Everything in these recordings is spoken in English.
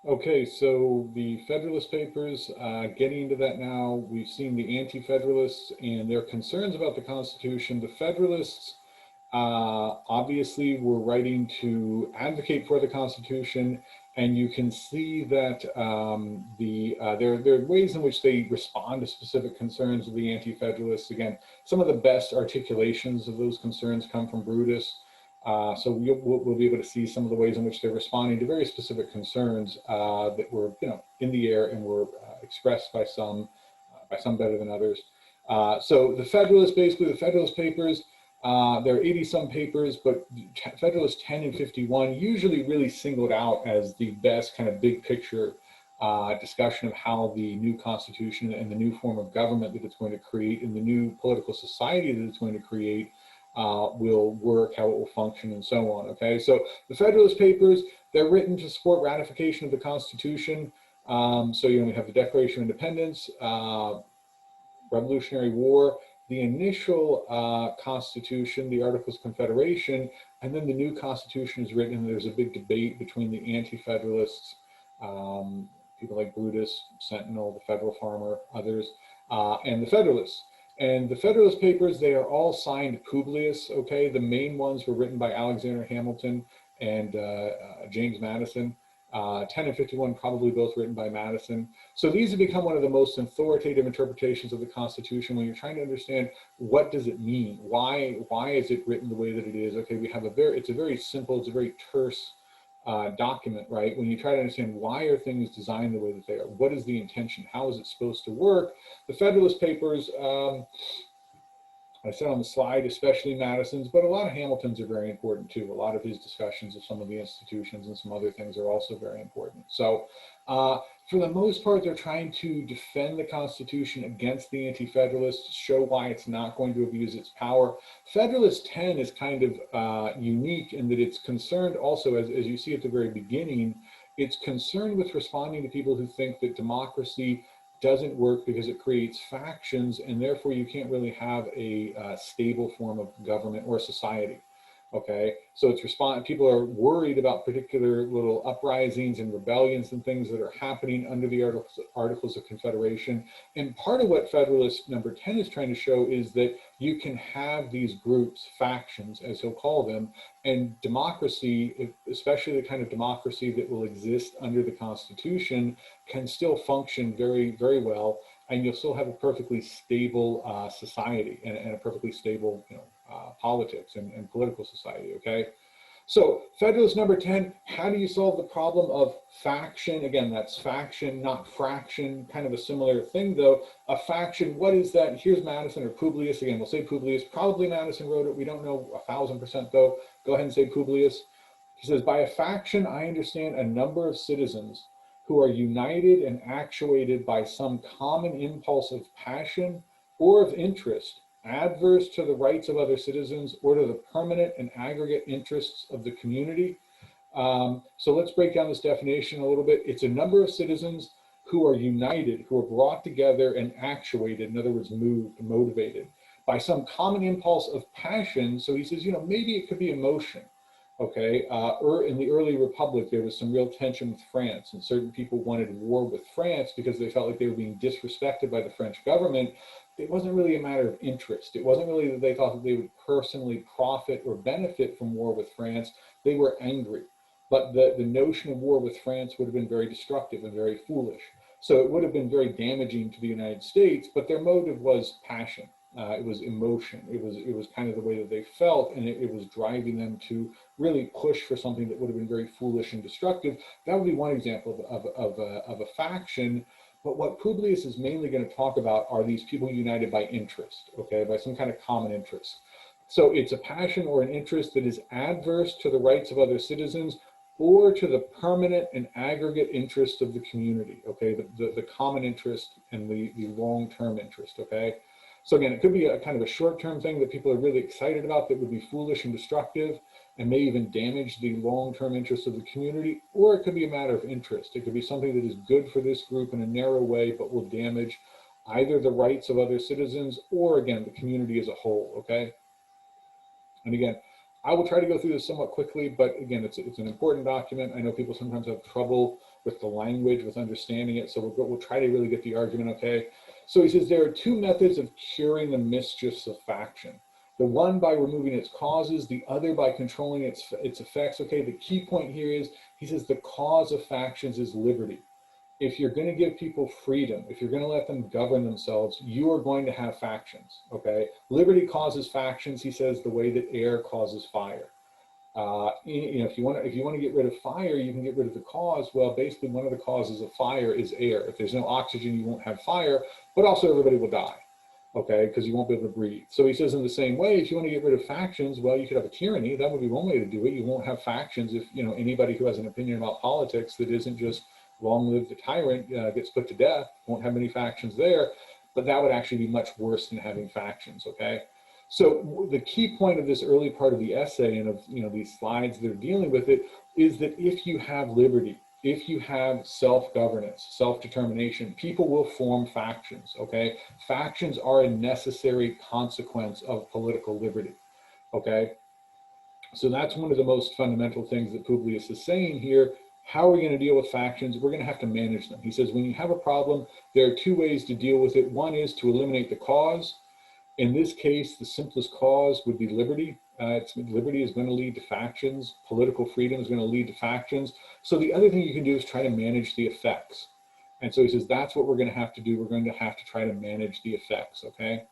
Okay, so the Federalist Papers, getting into that now, we've seen the Anti-Federalists and their concerns about the Constitution. The Federalists obviously were writing to advocate for the Constitution, and you can see that there are ways in which they respond to specific concerns of the Anti-Federalists. Again, some of the best articulations of those concerns come from Brutus. So we'll be able to see some of the ways in which they're responding to very specific concerns that were, in the air and were expressed by some better than others. So the Federalists, basically the Federalist Papers, there are 80 some papers, but Federalist 10 and 51 usually really singled out as the best kind of big picture discussion of how the new Constitution and the new form of government that it's going to create and the new political society that it's going to create will work, how it will function, and so on. Okay, so the Federalist Papers, they're written to support ratification of the Constitution. So we have the Declaration of Independence, Revolutionary War, the initial Constitution, the Articles of Confederation, and then the new Constitution is written. And there's a big debate between the Anti-Federalists, people like Brutus, Sentinel, the Federal Farmer, others, and the Federalists. And the Federalist Papers, they are all signed Publius, okay? The main ones were written by Alexander Hamilton and James Madison. 10 and 51 probably both written by Madison. So these have become one of the most authoritative interpretations of the Constitution when you're trying to understand what does it mean? Why is it written the way that it is? Okay, we have it's a very simple, it's a very terse document, right? When you try to understand why are things designed the way that they are, what is the intention, how is it supposed to work? The Federalist Papers, I said on the slide, especially Madison's, but a lot of Hamilton's are very important too. A lot of his discussions of some of the institutions and some other things are also very important. So for the most part, they're trying to defend the Constitution against the Anti-Federalists, show why it's not going to abuse its power. Federalist 10 is kind of unique in that it's concerned also, as you see at the very beginning, it's concerned with responding to people who think that democracy doesn't work because it creates factions, and therefore you can't really have a stable form of government or society. Okay, so it's people are worried about particular little uprisings and rebellions and things that are happening under the Articles of Confederation. And part of what Federalist number 10 is trying to show is that you can have these groups, factions, as he'll call them, and democracy, especially the kind of democracy that will exist under the Constitution, can still function very, very well, and you'll still have a perfectly stable society and a perfectly stable, politics and political society, okay? So Federalist number 10, how do you solve the problem of faction? Again, that's faction, not fraction, kind of a similar thing though. A faction, what is that? Here's Madison or Publius. Again, we'll say Publius, probably Madison wrote it. We don't know 1000% though. Go ahead and say Publius. He says, by a faction, I understand a number of citizens who are united and actuated by some common impulse of passion or of interest, adverse to the rights of other citizens or to the permanent and aggregate interests of the community. So let's break down this definition a little bit. It's a number of citizens who are united, who are brought together and actuated, in other words, moved, motivated by some common impulse of passion. So he says, maybe it could be emotion. Okay, in the early republic, there was some real tension with France, and certain people wanted war with France because they felt like they were being disrespected by the French government. It wasn't really a matter of interest. It wasn't really that they thought that they would personally profit or benefit from war with France. They were angry. But the notion of war with France would have been very destructive and very foolish. So it would have been very damaging to the United States, but their motive was passion. It was emotion. It was kind of the way that they felt, and it was driving them to really push for something that would have been very foolish and destructive. That would be one example of a faction. But what Publius is mainly going to talk about are these people united by interest, okay, by some kind of common interest. So it's a passion or an interest that is adverse to the rights of other citizens or to the permanent and aggregate interest of the community, okay, the common interest and the long-term interest, okay? So again, it could be a kind of a short-term thing that people are really excited about that would be foolish and destructive and may even damage the long-term interests of the community, or it could be a matter of interest. It could be something that is good for this group in a narrow way, but will damage either the rights of other citizens or, again, the community as a whole, okay? And again, I will try to go through this somewhat quickly, but again, it's an important document. I know people sometimes have trouble with the language, with understanding it. So we'll try to really get the argument, okay? So he says there are two methods of curing the mischiefs of faction. The one by removing its causes, the other by controlling its effects. Okay, the key point here is, he says the cause of factions is liberty. If you're going to give people freedom, if you're going to let them govern themselves, you are going to have factions, okay? Liberty causes factions, he says, the way that air causes fire. If you want to get rid of fire, you can get rid of the cause. Well, basically, one of the causes of fire is air. If there's no oxygen, you won't have fire, but also everybody will die, okay, because you won't be able to breathe. So he says in the same way, if you want to get rid of factions, well, you could have a tyranny. That would be one way to do it. You won't have factions if, anybody who has an opinion about politics that isn't just long live the tyrant gets put to death, won't have many factions there, but that would actually be much worse than having factions, okay? So the key point of this early part of the essay and of these slides that are dealing with it is that if you have liberty, if you have self-governance, self-determination, people will form factions, okay? Factions are a necessary consequence of political liberty, okay? So that's one of the most fundamental things that Publius is saying here. How are we going to deal with factions? We're going to have to manage them. He says when you have a problem, there are two ways to deal with it. One is to eliminate the cause. In this case, the simplest cause would be liberty. Liberty is going to lead to factions. Political freedom is going to lead to factions. So the other thing you can do is try to manage the effects. And so he says that's what we're going to have to do. We're going to have to try to manage the effects, okay?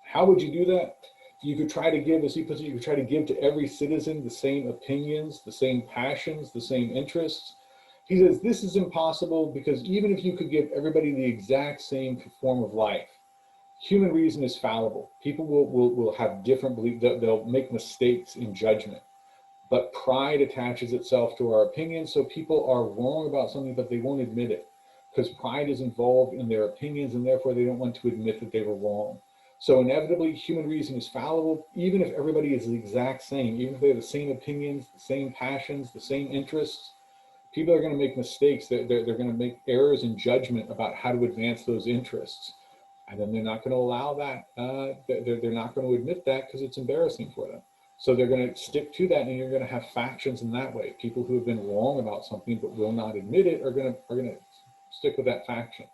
How would you do that? You could try to give, as he puts it, you could try to give to every citizen the same opinions, the same passions, the same interests. He says this is impossible because even if you could give everybody the exact same form of life, human reason is fallible. People will have different beliefs. They'll make mistakes in judgment. But pride attaches itself to our opinions, so people are wrong about something, but they won't admit it because pride is involved in their opinions, and therefore they don't want to admit that they were wrong. So inevitably, human reason is fallible, even if everybody is the exact same, even if they have the same opinions, the same passions, the same interests. People are going to make mistakes. They're going to make errors in judgment about how to advance those interests. And then they're not going to allow that. They're not going to admit that because it's embarrassing for them. So they're going to stick to that, and you're going to have factions in that way. People who have been wrong about something but will not admit it are going to stick with that faction.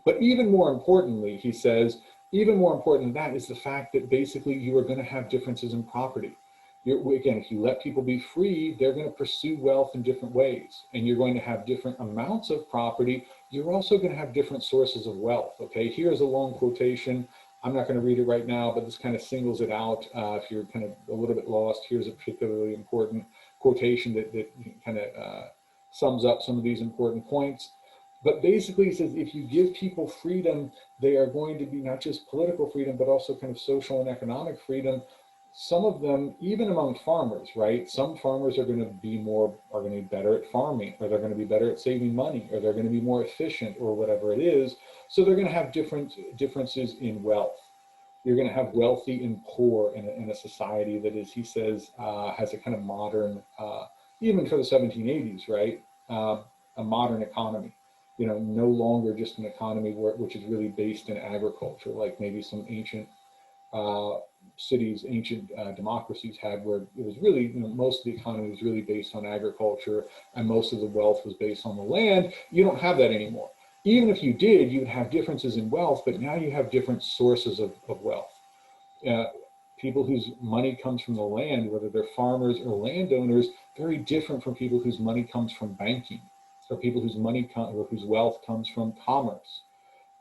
But even more importantly, he says, even more important than that is the fact that basically you are going to have differences in property. Again, if you let people be free, they're going to pursue wealth in different ways, and you're going to have different amounts of property. You're also going to have different sources of wealth, okay? Here's a long quotation. I'm not going to read it right now, but this kind of singles it out. If you're kind of a little bit lost, here's a particularly important quotation that kind of sums up some of these important points. But basically, he says, if you give people freedom, they are going to be not just political freedom, but also kind of social and economic freedom. Some of them, even among farmers, right? Some farmers are going to be better at farming, or they're going to be better at saving money, or they're going to be more efficient, or whatever it is. So they're going to have differences in wealth. You're going to have wealthy and poor in a society that is, he says, has a kind of modern, even for the 1780s, right? A modern economy. No longer just an economy which is really based in agriculture, like maybe some ancient cities, ancient democracies had, where it was really, most of the economy was really based on agriculture, and most of the wealth was based on the land. You don't have that anymore. Even if you did, you would have differences in wealth, but now you have different sources of wealth. People whose money comes from the land, whether they're farmers or landowners, very different from people whose money comes from banking, or people whose whose wealth comes from commerce,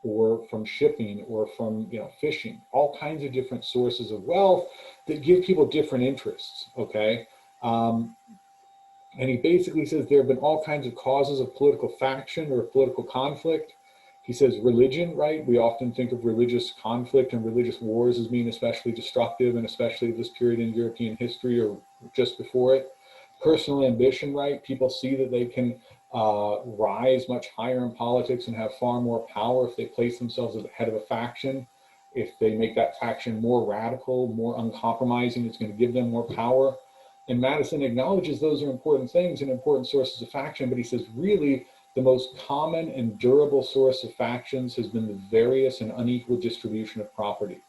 or from shipping, or from fishing. All kinds of different sources of wealth that give people different interests. Okay, and he basically says there have been all kinds of causes of political faction or political conflict. He says religion, right? We often think of religious conflict and religious wars as being especially destructive, and especially this period in European history or just before it. Personal ambition, right? People see that they can rise much higher in politics and have far more power if they place themselves at the head of a faction. If they make that faction more radical, more uncompromising, it's going to give them more power. And Madison acknowledges those are important things and important sources of faction, but he says really the most common and durable source of factions has been the various and unequal distribution of property.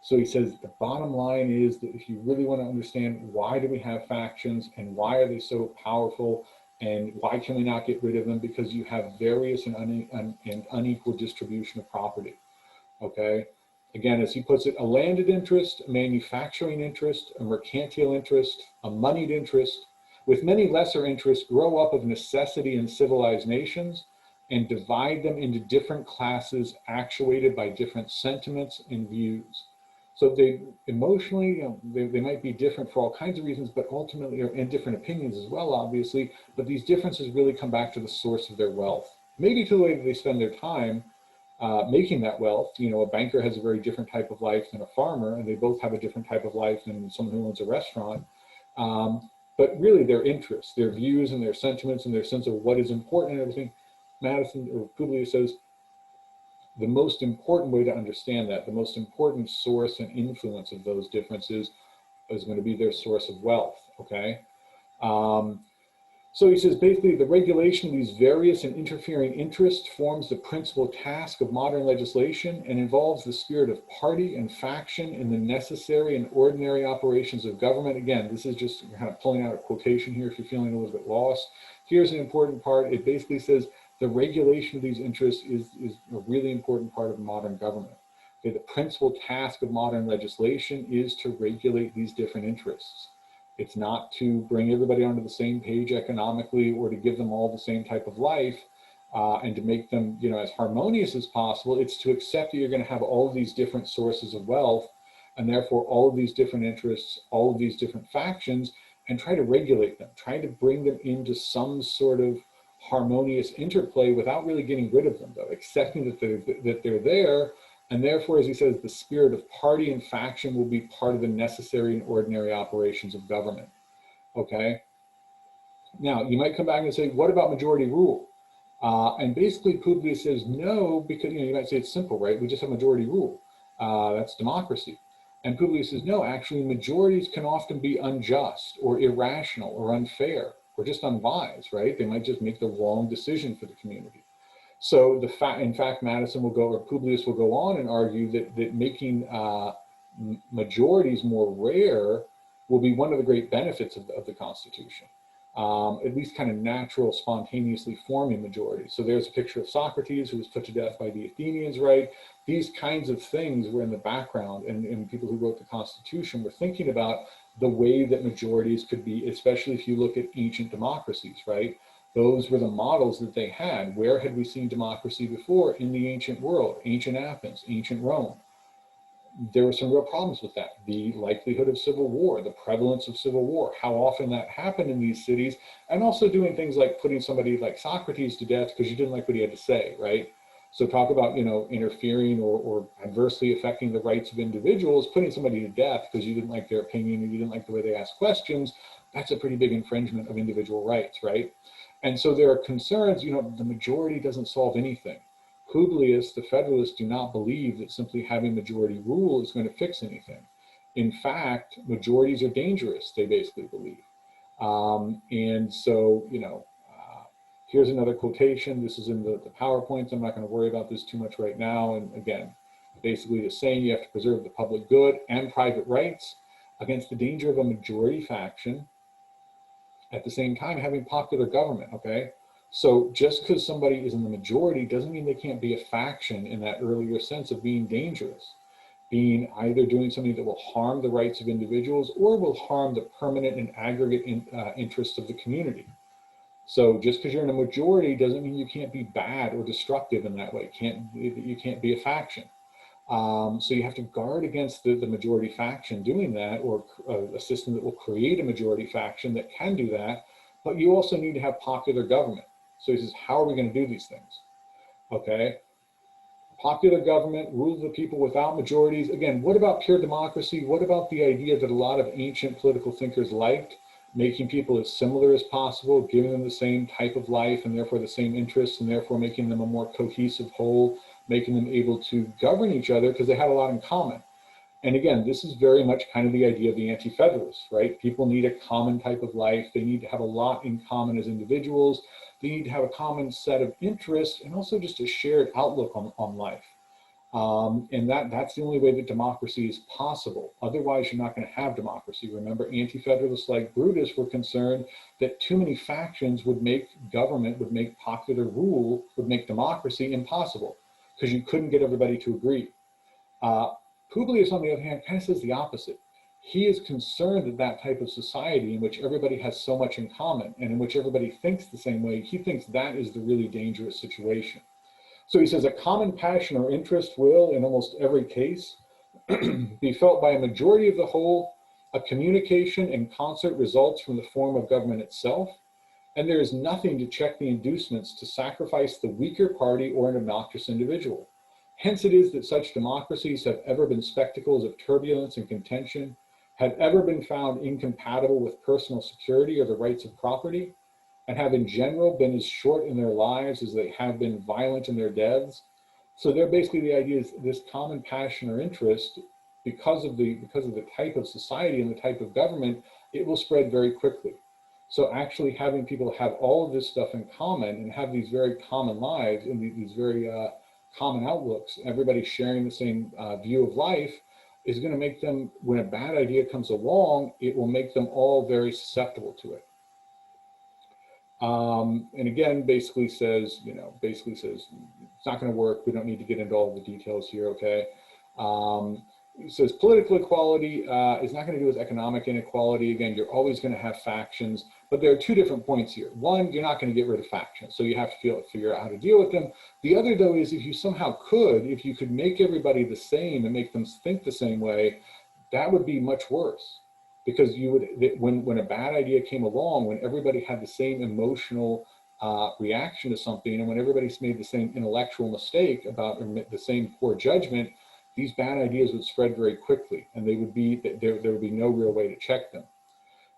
So he says the bottom line is that if you really want to understand why do we have factions and why are they so powerful And why can we not get rid of them? Because you have various and unequal distribution of property, okay? Again, as he puts it, a landed interest, a manufacturing interest, a mercantile interest, a moneyed interest, with many lesser interests grow up of necessity in civilized nations and divide them into different classes actuated by different sentiments and views. So they emotionally, they might be different for all kinds of reasons, but ultimately, and different opinions as well, obviously, but these differences really come back to the source of their wealth. Maybe to the way that they spend their time making that wealth. You know, a banker has a very different type of life than a farmer, and they both have a different type of life than someone who owns a restaurant. But really their interests, their views and their sentiments and their sense of what is important and everything, Madison or Publius says, the most important way to understand that, the most important source and influence of those differences is going to be their source of wealth, okay? So he says, basically, the regulation of these various and interfering interests forms the principal task of modern legislation and involves the spirit of party and faction in the necessary and ordinary operations of government. Again, this is just kind of pulling out a quotation here if you're feeling a little bit lost. Here's an important part. It basically says the regulation of these interests is a really important part of modern government. Okay, the principal task of modern legislation is to regulate these different interests. It's not to bring everybody onto the same page economically or to give them all the same type of life and to make them, you know, as harmonious as possible. It's to accept that you're going to have all of these different sources of wealth and therefore all of these different interests, all of these different factions, and try to regulate them, try to bring them into some sort of harmonious interplay without really getting rid of them, though, accepting that they're there. And therefore, as he says, the spirit of party and faction will be part of the necessary and ordinary operations of government, okay? Now, you might come back and say, what about majority rule? And basically, Publius says no, because, you know, you might say it's simple, right? We just have majority rule. That's democracy. And Publius says, no, actually, majorities can often be unjust or irrational or unfair or just unwise, right? They might just make the wrong decision for the community. So in fact, Madison will go, or Publius will go on and argue that making majorities more rare will be one of the great benefits of the Constitution. At least kind of natural, spontaneously forming majorities. So there's a picture of Socrates who was put to death by the Athenians, right? These kinds of things were in the background, and people who wrote the Constitution were thinking about the way that majorities could be, especially if you look at ancient democracies, right? Those were the models that they had. Where had we seen democracy before? In the ancient world, ancient Athens, ancient Rome. There were some real problems with that. The likelihood of civil war, the prevalence of civil war, how often that happened in these cities, and also doing things like putting somebody like Socrates to death because you didn't like what he had to say, right? So talk about, you know, interfering or adversely affecting the rights of individuals, putting somebody to death because you didn't like their opinion or you didn't like the way they asked questions. That's a pretty big infringement of individual rights, right? And so there are concerns, you know, the majority doesn't solve anything. Publius, the Federalists, do not believe that simply having majority rule is going to fix anything. In fact, majorities are dangerous, they basically believe. And so, you know, here's another quotation. This is in the PowerPoints. I'm not going to worry about this too much right now. And again, basically the saying you have to preserve the public good and private rights against the danger of a majority faction, at the same time having popular government, okay? So just because somebody is in the majority doesn't mean they can't be a faction in that earlier sense of being dangerous, being either doing something that will harm the rights of individuals or will harm the permanent and aggregate interests of the community. So just because you're in a majority doesn't mean you can't be bad or destructive in that way. You can't be a faction. So you have to guard against the majority faction doing that, or a system that will create a majority faction that can do that. But you also need to have popular government. So he says, how are we going to do these things? Okay. Popular government, rule of the people without majorities. Again, what about pure democracy? What about the idea that a lot of ancient political thinkers liked, making people as similar as possible, giving them the same type of life and therefore the same interests, and therefore making them a more cohesive whole, making them able to govern each other because they had a lot in common. And again, this is very much kind of the idea of the Anti-Federalists, right? People need a common type of life. They need to have a lot in common as individuals. They need to have a common set of interests and also just a shared outlook on life. And that's the only way that democracy is possible. Otherwise, you're not going to have democracy. Remember, anti-federalists like Brutus were concerned that too many factions would make government, would make popular rule, would make democracy impossible because you couldn't get everybody to agree. Publius, on the other hand, kind of says the opposite. He is concerned that that type of society in which everybody has so much in common and in which everybody thinks the same way, he thinks that is the really dangerous situation. So he says a common passion or interest will, in almost every case, be felt by a majority of the whole. A communication in concert results from the form of government itself, and there is nothing to check the inducements to sacrifice the weaker party or an obnoxious individual. Hence it is that such democracies have ever been spectacles of turbulence and contention, have ever been found incompatible with personal security or the rights of property, and have in general been as short in their lives as they have been violent in their deaths. So they're basically, the idea is this common passion or interest, because of the type of society and the type of government, it will spread very quickly. So actually having people have all of this stuff in common and have these very common lives and these very common outlooks, everybody sharing the same view of life, is going to make them, when a bad idea comes along, it will make them all very susceptible to it. And again, basically says, it's not going to work. We don't need to get into all the details here, okay? It says political equality is not going to do with economic inequality. Again, you're always going to have factions, but there are two different points here. One, you're not going to get rid of factions, so you have to figure out how to deal with them. The other, though, is if you somehow could, if you could make everybody the same and make them think the same way, that would be much worse. Because you would, when a bad idea came along, when everybody had the same emotional reaction to something, and when everybody's made the same intellectual mistake about the same poor judgment, these bad ideas would spread very quickly, and they would be there would be no real way to check them.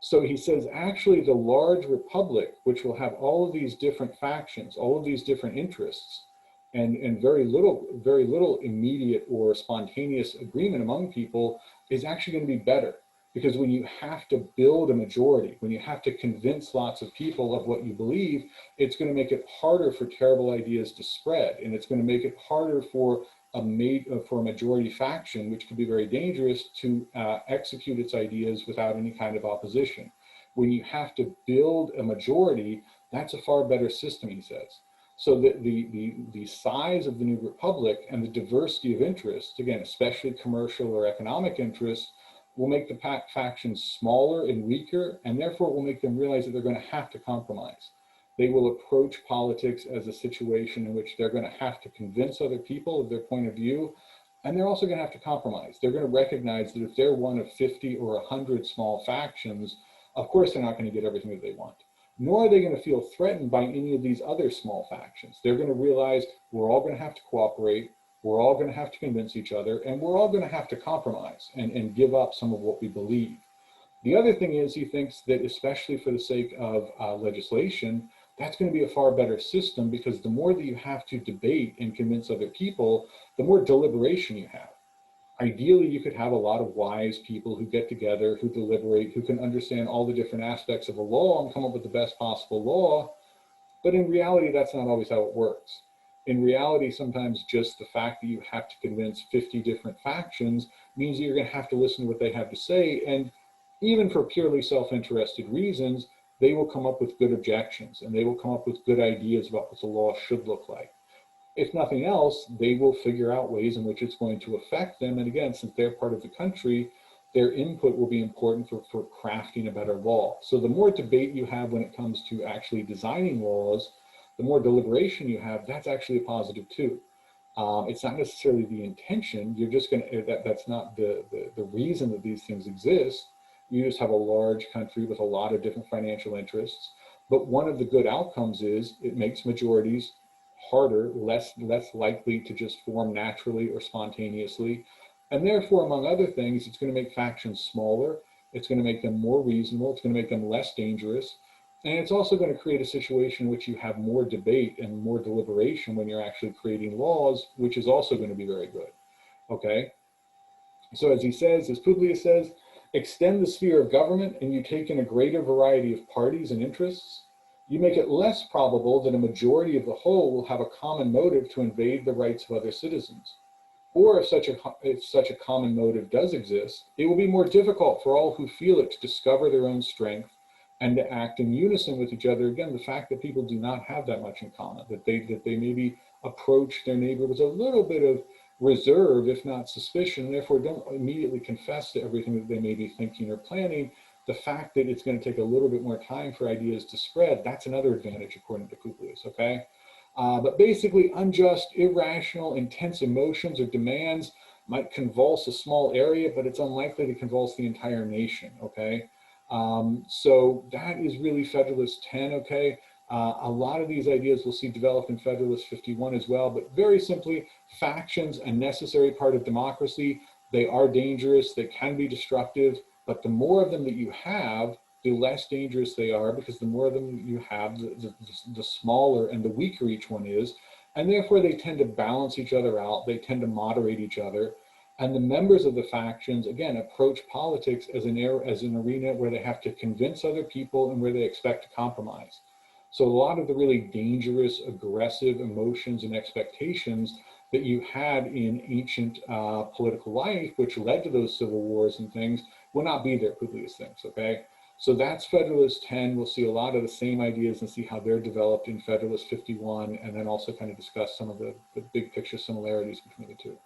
So he says, actually, the large republic, which will have all of these different factions, all of these different interests, and very little immediate or spontaneous agreement among people, is actually going to be better. Because when you have to build a majority, when you have to convince lots of people of what you believe, it's going to make it harder for terrible ideas to spread. And it's going to make it harder for a majority faction, which could be very dangerous, to execute its ideas without any kind of opposition. When you have to build a majority, that's a far better system, he says. So the size of the new republic and the diversity of interests, again, especially commercial or economic interests, will make the factions smaller and weaker, and therefore will make them realize that they're going to have to compromise. They will approach politics as a situation in which they're going to have to convince other people of their point of view, and they're also going to have to compromise. They're going to recognize that if they're one of 50 or 100 small factions, of course they're not going to get everything that they want. Nor are they going to feel threatened by any of these other small factions. They're going to realize we're all going to have to cooperate, we're all going to have to convince each other, and we're all going to have to compromise and give up some of what we believe. The other thing is, he thinks that especially for the sake of legislation, that's going to be a far better system, because the more that you have to debate and convince other people, the more deliberation you have. Ideally, you could have a lot of wise people who get together, who deliberate, who can understand all the different aspects of a law and come up with the best possible law. But in reality, that's not always how it works. In reality, sometimes just the fact that you have to convince 50 different factions means that you're going to have to listen to what they have to say. And even for purely self-interested reasons, they will come up with good objections, and they will come up with good ideas about what the law should look like. If nothing else, they will figure out ways in which it's going to affect them. And again, since they're part of the country, their input will be important for crafting a better law. So the more debate you have when it comes to actually designing laws, the more deliberation you have, that's actually a positive too. It's not necessarily the intention. You're just going to, that's not the reason that these things exist. You just have a large country with a lot of different financial interests. But one of the good outcomes is it makes majorities harder, less likely to just form naturally or spontaneously. And therefore, among other things, it's going to make factions smaller. It's going to make them more reasonable. It's going to make them less dangerous. And it's also going to create a situation in which you have more debate and more deliberation when you're actually creating laws, which is also going to be very good. Okay? So as he says, as Publius says, extend the sphere of government and you take in a greater variety of parties and interests. You make it less probable that a majority of the whole will have a common motive to invade the rights of other citizens. Or if such a common motive does exist, it will be more difficult for all who feel it to discover their own strength and to act in unison with each other. Again, the fact that people do not have that much in common, that they maybe approach their neighbor with a little bit of reserve, if not suspicion, therefore don't immediately confess to everything that they may be thinking or planning. The fact that it's going to take a little bit more time for ideas to spread, that's another advantage according to Publius, okay? But basically, unjust, irrational, intense emotions or demands might convulse a small area, but it's unlikely to convulse the entire nation, okay? So that is really Federalist 10, okay? A lot of these ideas we'll see developed in Federalist 51 as well, but very simply, factions, a necessary part of democracy. They are dangerous, they can be destructive, but the more of them that you have, the less dangerous they are, because the more of them you have, the smaller and the weaker each one is. And therefore they tend to balance each other out. They tend to moderate each other. And the members of the factions, again, approach politics as an arena where they have to convince other people and where they expect to compromise. So a lot of the really dangerous, aggressive emotions and expectations that you had in ancient political life, which led to those civil wars and things, will not be there, Publius thinks, okay? So that's Federalist 10. We'll see a lot of the same ideas and see how they're developed in Federalist 51, and then also kind of discuss some of the big picture similarities between the two.